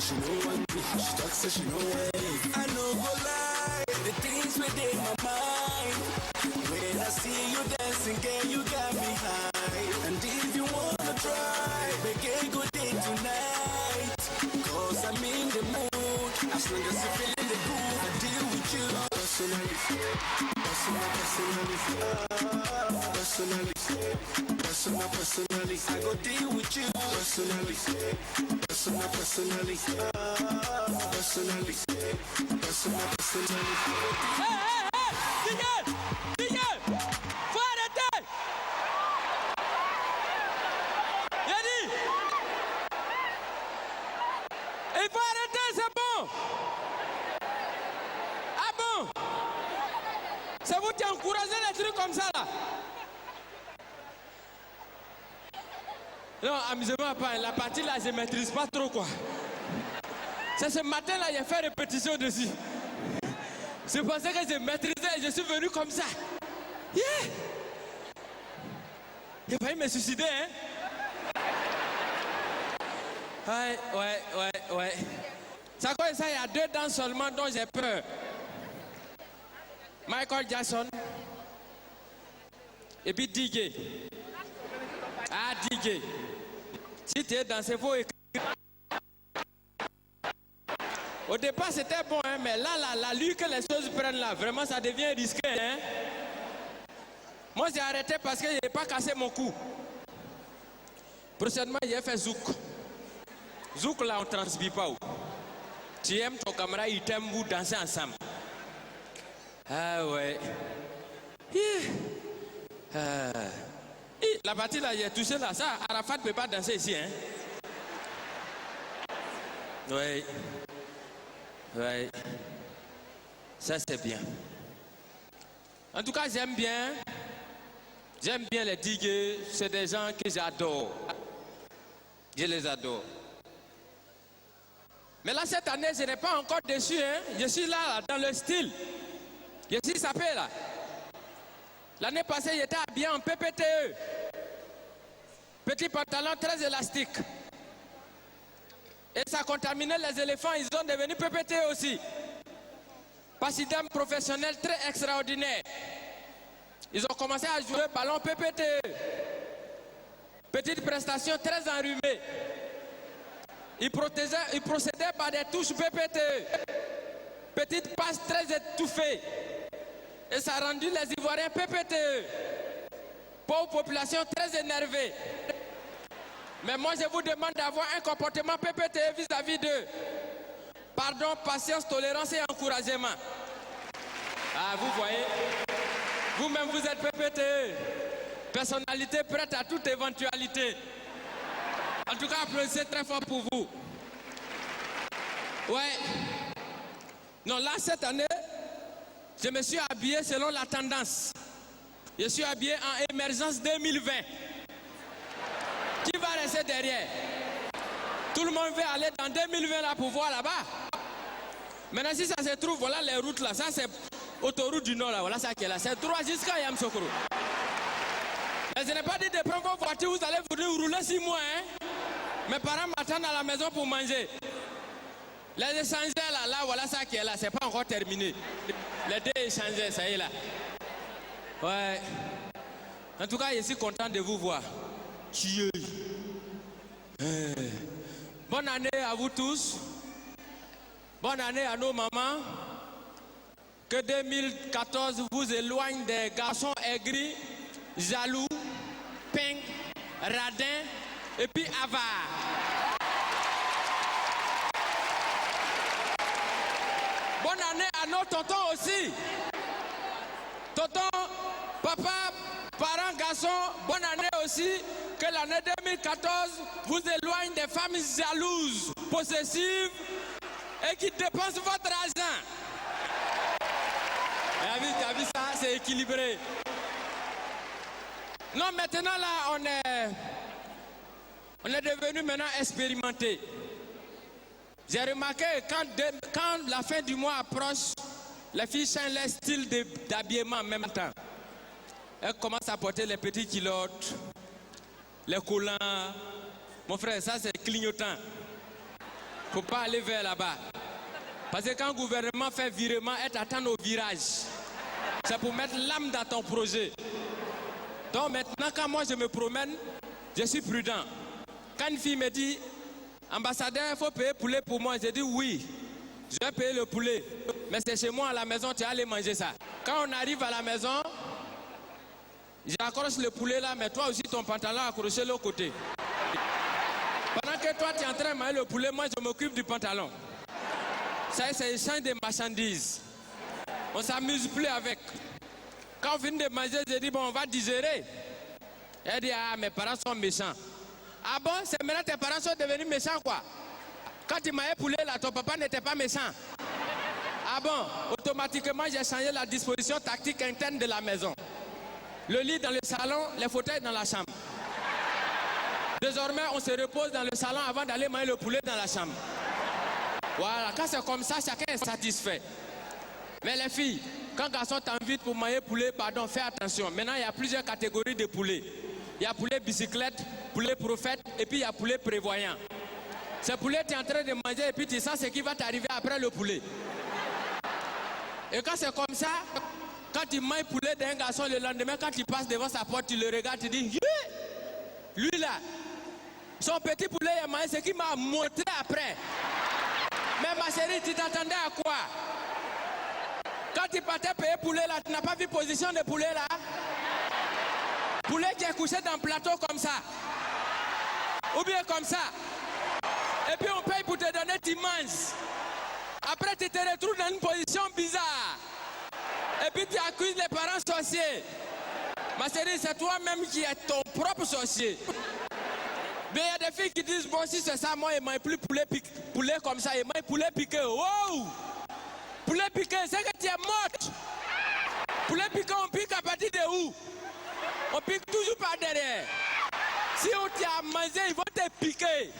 she no want me. She talks so she no way. I no go lie, the things within my mind. When I see you dancing, girl, you got me high. And if you wanna try, make a good day tonight. Cause I'm in the mood. As long as you're feeling the groove, I deal with you. Personally, I go deal with you. Personally, DJ, faut arrêter. Yadi, il faut arrêter, c'est bon. Ah bon? C'est vous qui encouragez les trucs comme ça là? Non, amusez-moi pas, la partie là je ne maîtrise pas trop quoi. C'est ce matin là, j'ai fait répétition dessus. Je pensais que je maîtrisais et je suis venu comme ça. Yeah! J'ai failli me suicider, hein? Ouais. Ça quoi ça, il y a 2 danses seulement dont j'ai peur. Michael Jackson et puis DJ. Ah, DJ. Si tu es dans ces faux écrits. Au départ, c'était bon, hein, mais là, l'allure que les choses prennent là, vraiment, ça devient risqué. Hein. Moi, j'ai arrêté parce que je n'ai pas cassé mon cou. Prochainement, j'ai fait zouk. Zouk, là, on ne transmet pas. Tu aimes ton camarade, il t'aime, vous dansez ensemble. Ah ouais. La partie là, j'ai touché là, ça, Arafat ne peut pas danser ici, hein. Oui. Ça c'est bien. En tout cas, j'aime bien les DJ, c'est des gens que j'adore. Je les adore. Mais là, cette année, je n'ai pas encore déçu, hein. Je suis là, dans le style. Je suis sapé là. L'année passée, j'étais habillé en PPTE. Petit pantalon très élastique. Et ça contaminait les éléphants, ils sont devenus PPTE aussi. Pasidem professionnel très extraordinaire. Ils ont commencé à jouer ballon PPTE. Petite prestation très enrhumée. Ils procédaient par des touches PPTE. Petite passe très étouffée. Et ça a rendu les Ivoiriens PPTE. Pauvre population très énervée. Mais moi je vous demande d'avoir un comportement PPTE vis-à-vis d'eux. Pardon, patience, tolérance et encouragement. Ah, vous voyez, vous-même vous êtes PPTE. Personnalité prête à toute éventualité. En tout cas, applaudissez très fort pour vous. Ouais. Non, là, cette année, je me suis habillé selon la tendance. Je suis habillé en émergence 2020. Qui va rester derrière? Tout le monde veut aller dans 2020 là pour voir là-bas. Maintenant, si ça se trouve, voilà les routes là. Ça, c'est autoroute du Nord là. Voilà ça qui est là. C'est droit jusqu'à Yamsoukro. Mais je n'ai pas dit de prendre vos voitures, vous allez venir rouler 6 mois. Hein? Mes parents m'attendent à la maison pour manger. Les échangeurs là, voilà ça qui est là. C'est pas encore terminé. Les 2 échangeurs, ça y est là. Ouais. En tout cas, je suis content de vous voir. Bonne année à vous tous. Bonne année à nos mamans. Que 2014 vous éloigne des garçons aigris, jaloux, ping, radins et puis avares. Bonne année à nos tontons aussi. Tonton, papa, parents, garçons, bonne année aussi. Que l'année 2014 vous éloigne des femmes jalouses, possessives et qui dépensent votre argent. T'as vu ça, c'est équilibré. Non, maintenant là, on est devenu maintenant expérimenté. J'ai remarqué quand la fin du mois approche, les filles changent leur style d'habillement en même temps. Elles commencent à porter les petits culottes, les collants. Mon frère, ça c'est clignotant. Faut pas aller vers là-bas. Parce que quand le gouvernement fait virement, attend au virage. C'est pour mettre l'âme dans ton projet. Donc maintenant, quand moi je me promène, je suis prudent. Quand une fille me dit, ambassadeur, il faut payer poulet pour moi, je dis oui, je vais payer le poulet. Mais c'est chez moi à la maison, tu vas aller manger ça. Quand on arrive à la maison, j'accroche le poulet là, mais toi aussi ton pantalon accroché de l'autre côté. Pendant que toi tu es en train de manger le poulet, moi je m'occupe du pantalon. Ça c'est échange de marchandises. On ne s'amuse plus avec. Quand on finit de manger, je dis bon, on va digérer. Elle dit ah, mes parents sont méchants. Ah bon, c'est maintenant tes parents sont devenus méchants quoi? Quand tu mangeais poulet là, ton papa n'était pas méchant. Ah bon, automatiquement j'ai changé la disposition tactique interne de la maison. Le lit dans le salon, les fauteuils dans la chambre. Désormais, on se repose dans le salon avant d'aller manger le poulet dans la chambre. Voilà, quand c'est comme ça, chacun est satisfait. Mais les filles, quand garçon t'invite pour manger poulet, pardon, fais attention. Maintenant, il y a plusieurs catégories de poulet. Il y a poulet bicyclette, poulet prophète, et puis il y a poulet prévoyant. Ce poulet, tu es en train de manger et puis tu sens ce qui va t'arriver après le poulet. Et quand c'est comme ça, quand tu manges poulet d'un garçon le lendemain, quand tu passes devant sa porte, tu le regardes, tu dis, yeah! Lui là, son petit poulet, il a mangé ce qu'il m'a montré après. Mais ma chérie, tu t'attendais à quoi? Quand tu partais payer poulet là, tu n'as pas vu position de poulet là? Poulet qui est couché dans le plateau comme ça. Ou bien comme ça. Et puis on paye pour te donner, tu manges. Après tu te retrouves dans une position bizarre. Et puis tu accuses les parents sorciers. Ma chérie, c'est toi-même qui es ton propre sorcier. Mais il y a des filles qui disent, bon si c'est ça, moi je ne mange plus poulet comme ça, je mange poulet piqué. Wow! Poulet piqué, c'est que tu es morte. Poulet piqué, on pique à partir de où? On pique toujours par derrière. Si on t'a mangé, ils vont te piquer.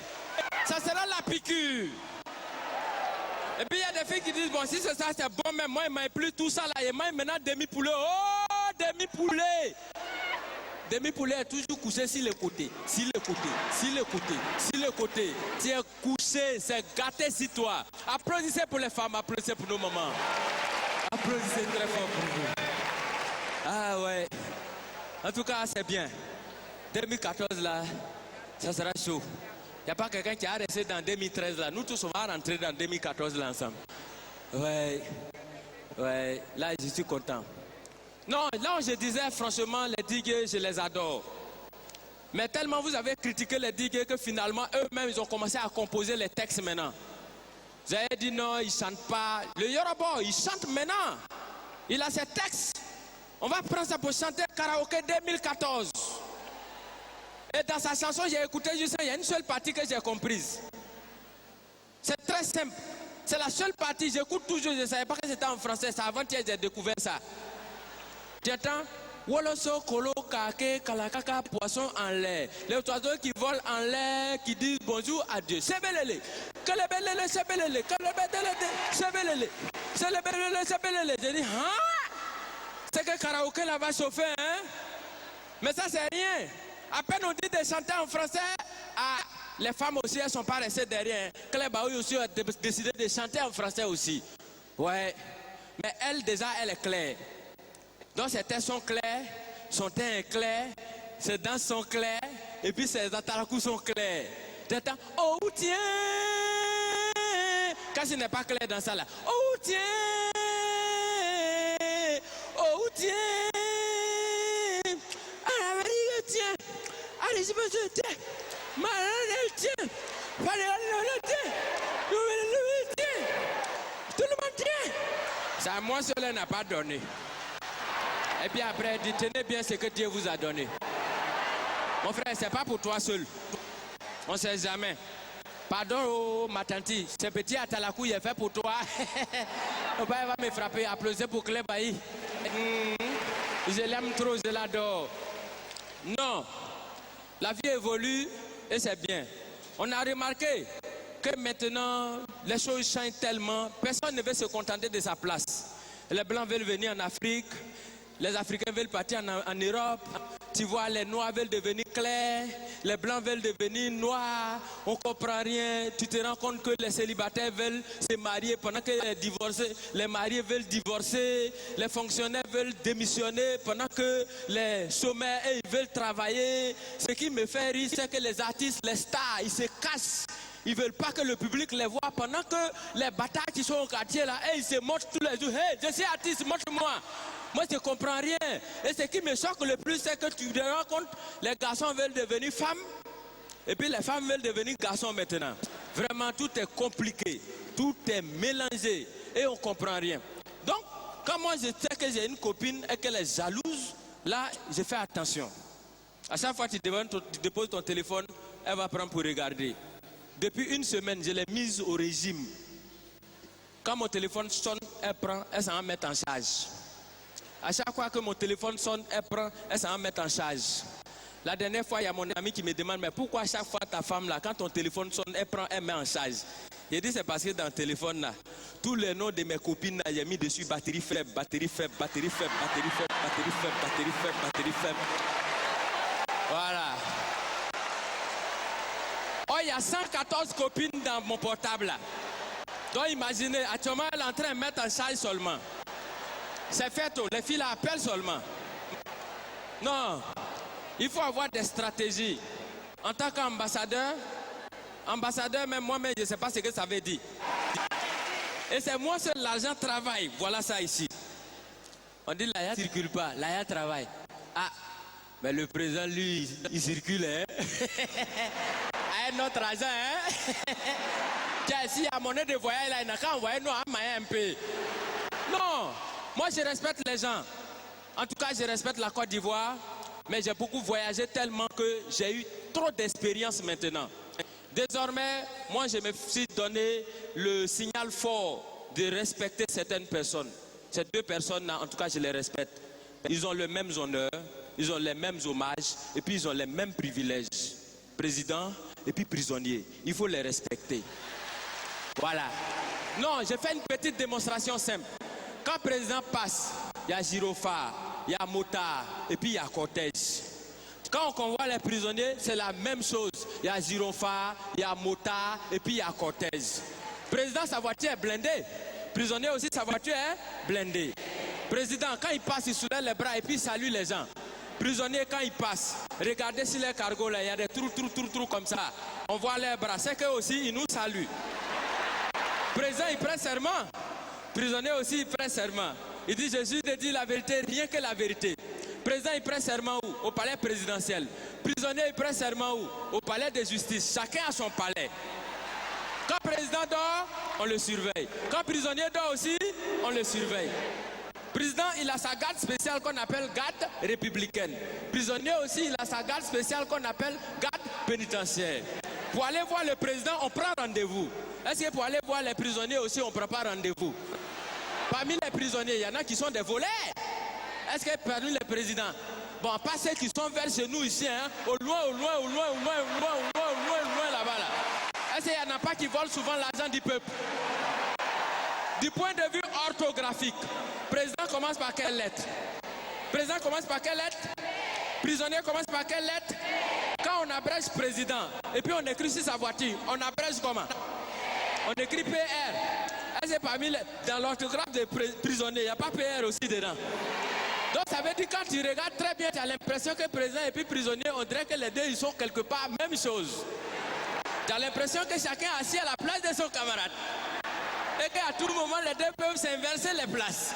Ça sera la piqûre. Et puis il y a des filles qui disent, bon si c'est ça, c'est bon, mais moi je ne mange plus tout ça là, je mange maintenant demi-poulet. Oh, demi-poulet! Demi-poulet est toujours couché sur le côté, sur le côté, sur le côté, sur le côté. Tu es couché, c'est gâté sur toi. Applaudissez pour les femmes, applaudissez pour nos mamans. Applaudissez très fort pour vous. Ah ouais. En tout cas, c'est bien. 2014 là, ça sera chaud. Il n'y a pas quelqu'un qui a resté dans 2013 là. Nous tous on va rentrer dans 2014 là ensemble. Ouais. Ouais. Là, je suis content. Non, là où je disais franchement, les digues, je les adore. Mais tellement vous avez critiqué les digues que finalement, eux-mêmes, ils ont commencé à composer les textes maintenant. Vous avez dit non, ils ne chantent pas. Le Yoruba, il chante maintenant. Il a ses textes. On va prendre ça pour chanter karaoké 2014. Et dans sa chanson, j'ai écouté juste ça, il y a une seule partie que j'ai comprise. C'est très simple. C'est la seule partie, j'écoute toujours, je ne savais pas que c'était en français. C'est avant-hier que j'ai découvert ça. J'entends Woloso, Kolo, Kake, Kalakaka, poisson en l'air. Les oiseaux qui volent en l'air, qui disent bonjour à Dieu. Sebelele, Kelebelele, Sebelele, Kelebelele, Sebelele, Sebelele, Sebelele. J'ai dit, hein? C'est que karaoké là va chauffer, hein? Mais ça, c'est rien. À peine on dit de chanter en français, ah, les femmes aussi, elles ne sont pas restées derrière. Klebaoui aussi a décidé de chanter en français aussi. Ouais. Mais elle, déjà, elle est claire. Donc ses textes sont clairs, son teint est clair, ses danses sont claires, et puis ses atalakus sont clairs. T'entends, oh tiens, quand ce n'est pas clair dans ça là, oh tiens, allez tiens, allez je me tiens, malade tiens, tout le monde tient. Ça moi seul n'a pas donné. Et puis après, dites, tenez bien ce que Dieu vous a donné. Mon frère, ce n'est pas pour toi seul. On ne sait jamais. Pardon, oh, ma tante, ce petit atalakou, il est fait pour toi. Mon père va me frapper, applaudir pour Clé Bailly. Je l'aime trop, je l'adore. Non, la vie évolue et c'est bien. On a remarqué que maintenant, les choses changent tellement, personne ne veut se contenter de sa place. Les Blancs veulent venir en Afrique. Les Africains veulent partir en Europe. tu vois, les noirs veulent devenir clairs, les blancs veulent devenir noirs, on ne comprend rien. Tu te rends compte que les célibataires veulent se marier pendant que les mariés veulent divorcer, les fonctionnaires veulent démissionner pendant que les chômeurs, ils veulent travailler. Ce qui me fait rire, c'est que les artistes, les stars, ils se cassent. Ils ne veulent pas que le public les voit pendant que les batailles qui sont au quartier là, ils se montrent tous les jours. Hey, je suis artiste, montre-moi. Moi, je ne comprends rien. Et ce qui me choque le plus, c'est que tu te rends compte, les garçons veulent devenir femmes, et puis les femmes veulent devenir garçons maintenant. Vraiment, tout est compliqué, tout est mélangé, et on ne comprend rien. Donc, quand moi je sais que j'ai une copine et qu'elle est jalouse, là, je fais attention. À chaque fois que tu déposes ton téléphone, elle va prendre pour regarder. Depuis une semaine, je l'ai mise au régime. Quand mon téléphone sonne, elle prend, elle s'en met en charge. À chaque fois que mon téléphone sonne, elle prend, elle s'en met en charge. La dernière fois, il y a mon ami qui me demande, mais pourquoi à chaque fois ta femme là, quand ton téléphone sonne, elle prend, elle met en charge. J'ai dit, c'est parce que dans le téléphone là, tous les noms de mes copines là, j'ai mis dessus batterie faible, batterie faible, batterie faible, batterie faible, batterie faible, batterie faible, batterie faible. Voilà. Oh, il y a 114 copines dans mon portable là. Donc imaginez, actuellement elle est en train de mettre en charge seulement. C'est fait tôt, les filles la appellent seulement. Non, il faut avoir des stratégies. En tant qu'ambassadeur, même moi-même je ne sais pas ce que ça veut dire. Et c'est moi seul, l'argent travaille, voilà ça ici. On dit l'AYA ne circule pas, l'AYA travaille. Ah, mais le président lui, il circule hein. Notre argent, hein? S'il y a monnaie de voyage, là, il n'a qu'à envoyer nous un peu. Non, moi je respecte les gens. En tout cas, je respecte la Côte d'Ivoire, mais j'ai beaucoup voyagé tellement que j'ai eu trop d'expérience maintenant. Désormais, moi je me suis donné le signal fort de respecter certaines personnes. Ces deux personnes-là, en tout cas, je les respecte. Ils ont les mêmes honneurs, ils ont les mêmes hommages, et puis ils ont les mêmes privilèges. Président et puis prisonnier, il faut les respecter. Voilà. Non, j'ai fait une petite démonstration simple. Quand le président passe, il y a Girofard, il y a Motard et puis il y a cortège. Quand on convoie les prisonniers, c'est la même chose. Il y a Girofard, il y a Motard et puis il y a cortège. Président, sa voiture est blindée. Prisonnier aussi, sa voiture est blindée. Président, quand il passe, il soulève les bras et puis il salue les gens. Prisonniers, quand ils passent, regardez si les cargos là, il y a des trous comme ça. On voit les bras, c'est qu'eux aussi, ils nous saluent. Président, il prête serment. Prisonnier aussi, il prête serment. Il dit, Jésus te dit la vérité, rien que la vérité. Président, il prête serment où? Au palais présidentiel. Prisonnier, il prête serment où? Au palais de justice. Chacun a son palais. Quand président dort, on le surveille. Quand prisonnier dort aussi, on le surveille. Président, il a sa garde spéciale qu'on appelle garde républicaine. Prisonnier aussi, il a sa garde spéciale qu'on appelle garde pénitentiaire. Pour aller voir le président, on prend rendez-vous. Est-ce que pour aller voir les prisonniers aussi, on ne prend pas rendez-vous? Parmi les prisonniers, il y en a qui sont des voleurs. Est-ce que parmi les présidents, bon, pas ceux qui sont vers chez nous ici, hein, au loin là-bas là. Est-ce qu'il n'y en a pas qui volent souvent l'argent du peuple? Du point de vue orthographique, président commence par quelle lettre? Président commence par quelle lettre? Prisonnier commence par quelle lettre? Quand on abrège président, et puis on écrit sur sa voiture, on abrège comment? On écrit PR. Est-ce que parmi dans l'orthographe des prisonniers, il n'y a pas PR aussi dedans? Donc ça veut dire quand tu regardes très bien, tu as l'impression que président et puis prisonnier, on dirait que les deux ils sont quelque part même chose. Tu as l'impression que chacun est assis à la place de son camarade. Et qu'à tout moment, les deux peuvent s'inverser les places.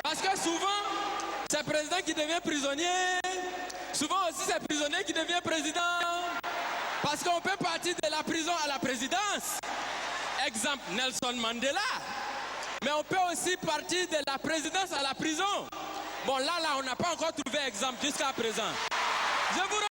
Parce que souvent, c'est le président qui devient prisonnier. Souvent aussi, c'est le prisonnier qui devient président. Parce qu'on peut partir de la prison à la présidence. Exemple, Nelson Mandela. Mais on peut aussi partir de la présidence à la prison. Bon, là, on n'a pas encore trouvé exemple jusqu'à présent. Je vous